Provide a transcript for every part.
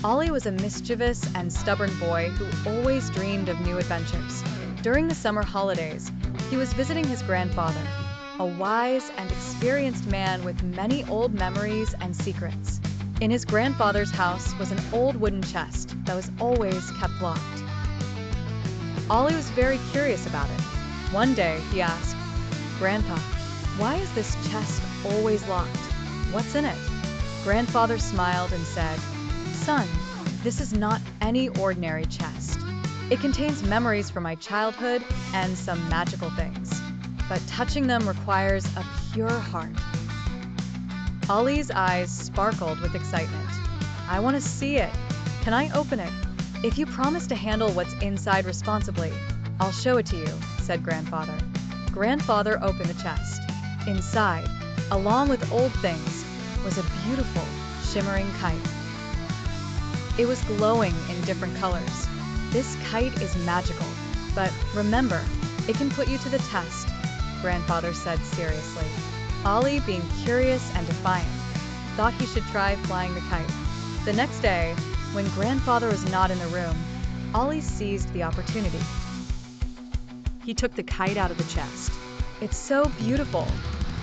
Ollie was a mischievous and stubborn boy who always dreamed of new adventures. During the summer holidays, he was visiting his grandfather, a wise and experienced man with many old memories and secrets. In his grandfather's house was an old wooden chest that was always kept locked. Ollie was very curious about it. One day, he asked, "Grandpa, why is this chest always locked? What's in it?" Grandfather smiled and said, "Son, this is not any ordinary chest. It contains memories from my childhood and some magical things, but touching them requires a pure heart." Ollie's eyes sparkled with excitement. "I want to see it. Can I open it? If you promise to handle what's inside responsibly, I'll show it to you," said Grandfather. Grandfather opened the chest. Inside, along with old things, was a beautiful, shimmering kite. It was glowing in different colors. "This kite is magical, but remember, it can put you to the test," Grandfather said seriously. Ollie, being curious and defiant, thought he should try flying the kite. The next day, when Grandfather was not in the room, Ollie seized the opportunity. He took the kite out of the chest. "It's so beautiful.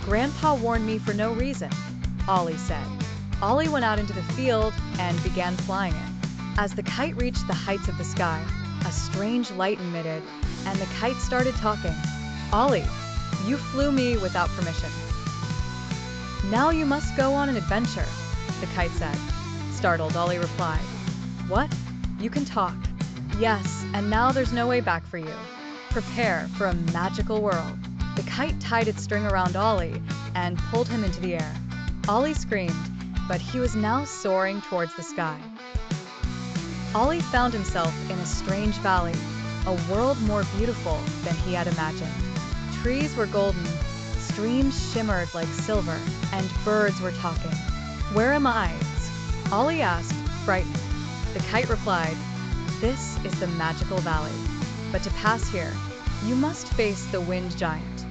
Grandpa warned me for no reason," Ollie said. Ollie went out into the field and began flying it. As the kite reached the heights of the sky, a strange light emitted, and the kite started talking. "Ollie, you flew me without permission. Now you must go on an adventure," the kite said. Startled, Ollie replied, "What? You can talk?" "Yes, and now there's no way back for you. Prepare for a magical world." The kite tied its string around Ollie and pulled him into the air. Ollie screamed, but he was now soaring towards the sky. Ollie found himself in a strange valley, a world more beautiful than he had imagined. Trees were golden, streams shimmered like silver, and birds were talking. "Where am I?" Ollie asked, frightened. The kite replied, "This is the magical valley, but to pass here, you must face the wind giant."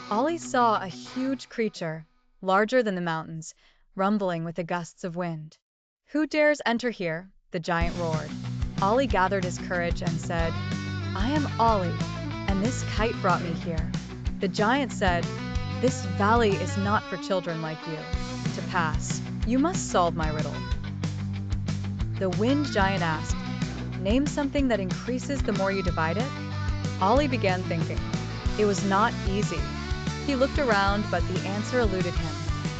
Ollie saw a huge creature, larger than the mountains, rumbling with the gusts of wind. "Who dares enter here?" the giant roared. Ollie gathered his courage and said, "I am Ollie, and this kite brought me here." The giant said, "This valley is not for children like you. To pass, you must solve my riddle." The wind giant asked, "Name something that increases the more you divide it." Ollie began thinking. It was not easy. He looked around, but the answer eluded him.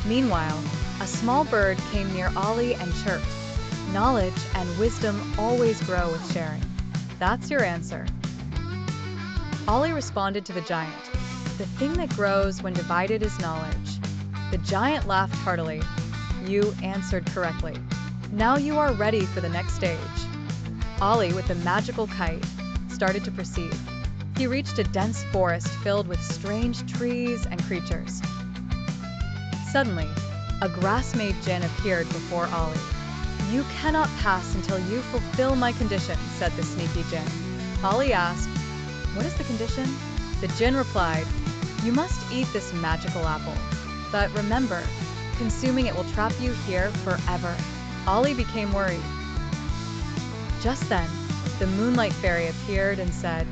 Meanwhile, a small bird came near Ollie and chirped, "Knowledge and wisdom always grow with sharing. That's your answer." Ollie responded to the giant, "The thing that grows when divided is knowledge." The giant laughed heartily. "You answered correctly. Now you are ready for the next stage." Ollie, with the magical kite, started to proceed. He reached a dense forest filled with strange trees and creatures. Suddenly, a grass-made djinn appeared before Ollie. "You cannot pass until you fulfill my condition," said the sneaky djinn. Ollie asked, "What is the condition?" The djinn replied, "You must eat this magical apple. But remember, consuming it will trap you here forever." Ollie became worried. Just then, the Moonlight Fairy appeared and said,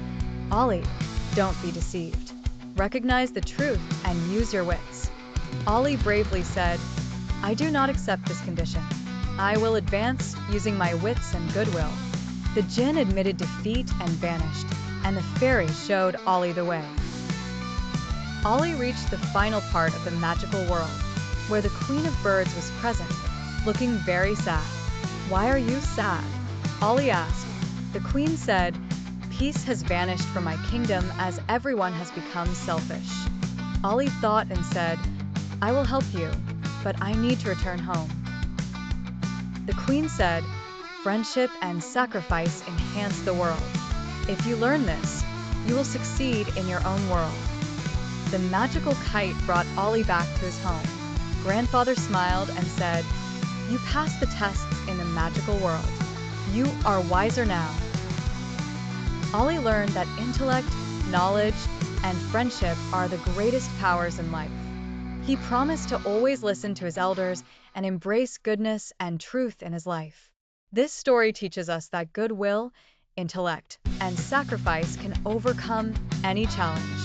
"Ollie, don't be deceived. Recognize the truth and use your wits." Ollie bravely said, "I do not accept this condition. I will advance using my wits and goodwill." The djinn admitted defeat and vanished, and the fairy showed Ollie the way. Ollie reached the final part of the magical world, where the Queen of Birds was present, looking very sad. "Why are you sad?" Ollie asked. The Queen said, "Peace has vanished from my kingdom as everyone has become selfish." Ollie thought and said, "I will help you, but I need to return home." The Queen said, "Friendship and sacrifice enhance the world. If you learn this, you will succeed in your own world." The magical kite brought Ollie back to his home. Grandfather smiled and said, "You passed the tests in the magical world. You are wiser now." Ollie learned that intellect, knowledge, and friendship are the greatest powers in life. He promised to always listen to his elders and embrace goodness and truth in his life. This story teaches us that goodwill, intellect, and sacrifice can overcome any challenge.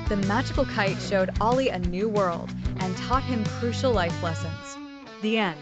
The magical kite showed Ollie a new world and taught him crucial life lessons. The end.